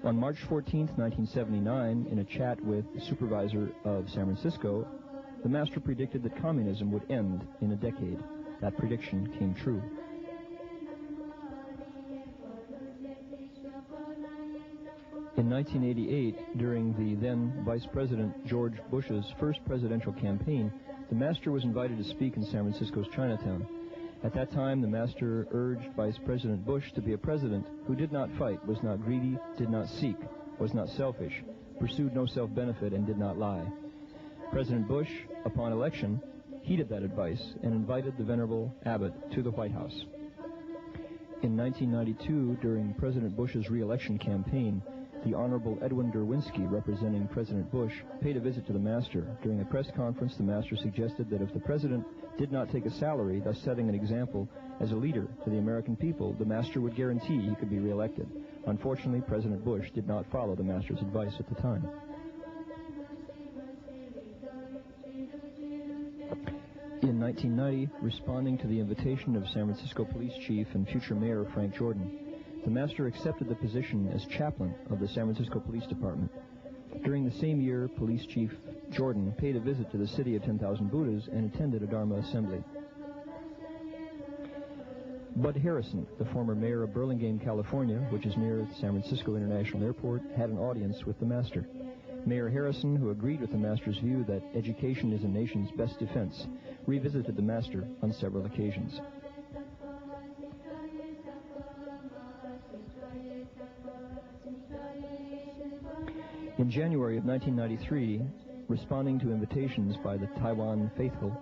On March 14, 1979, in a chat with the supervisor of San Francisco, the master predicted that communism would end in a decade. That prediction came true. In 1988, during the then Vice President George Bush's first presidential campaign, the master was invited to speak in San Francisco's Chinatown. At that time, the master urged Vice President Bush to be a president who did not fight, was not greedy, did not seek, was not selfish, pursued no self-benefit, and did not lie. President Bush, upon election, heeded that advice and invited the Venerable Abbot to the White House. In 1992, during President Bush's re-election campaign, the Honorable Edwin Derwinski, representing President Bush, paid a visit to the master. During a press conference, the master suggested that if the president did not take a salary, thus setting an example as a leader to the American people, the master would guarantee he could be re-elected. Unfortunately, President Bush did not follow the master's advice at the time. In 1990, responding to the invitation of San Francisco Police Chief and future Mayor Frank Jordan, the master accepted the position as chaplain of the San Francisco Police Department. During the same year, Police Chief Jordan paid a visit to the city of 10,000 Buddhas and attended a Dharma assembly. Bud Harrison, the former mayor of Burlingame, California, which is near San Francisco International Airport, had an audience with the master. Mayor Harrison, who agreed with the master's view that education is a nation's best defense, revisited the master on several occasions. In January of 1993, responding to invitations by the Taiwan faithful,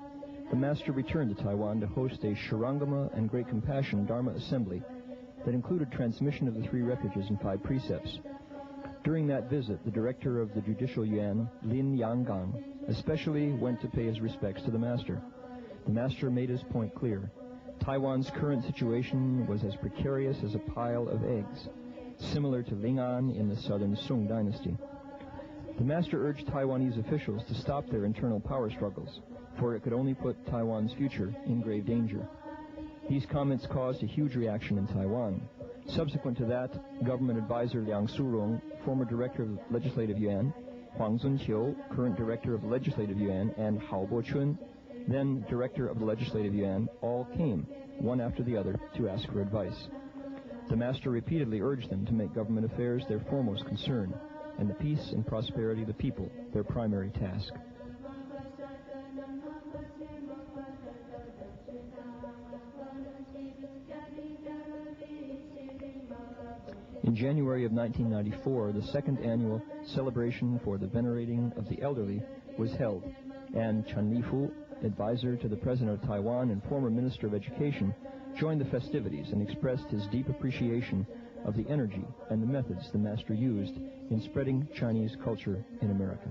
the master returned to Taiwan to host a Shurangama and Great Compassion Dharma assembly that included transmission of the 3 refuges and 5 precepts. During that visit, the director of the Judicial Yuan, Lin Yanggang, especially went to pay his respects to the master. The master made his point clear. Taiwan's current situation was as precarious as a pile of eggs, similar to Ling'an in the southern Sung dynasty. The master urged Taiwanese officials to stop their internal power struggles, for it could only put Taiwan's future in grave danger. These comments caused a huge reaction in Taiwan. Subsequent to that, government advisor Liang Surong, former director of Legislative Yuan, Huang Zunqiu, current director of the Legislative Yuan, and Hao Bo-chun, then director of the Legislative Yuan, all came, one after the other, to ask for advice. The master repeatedly urged them to make government affairs their foremost concern, and the peace and prosperity of the people their primary task. In January of 1994, the second annual celebration for the venerating of the elderly was held, and Chen Lifu, advisor to the President of Taiwan and former Minister of Education, joined the festivities and expressed his deep appreciation of the energy and the methods the master used in spreading Chinese culture in America.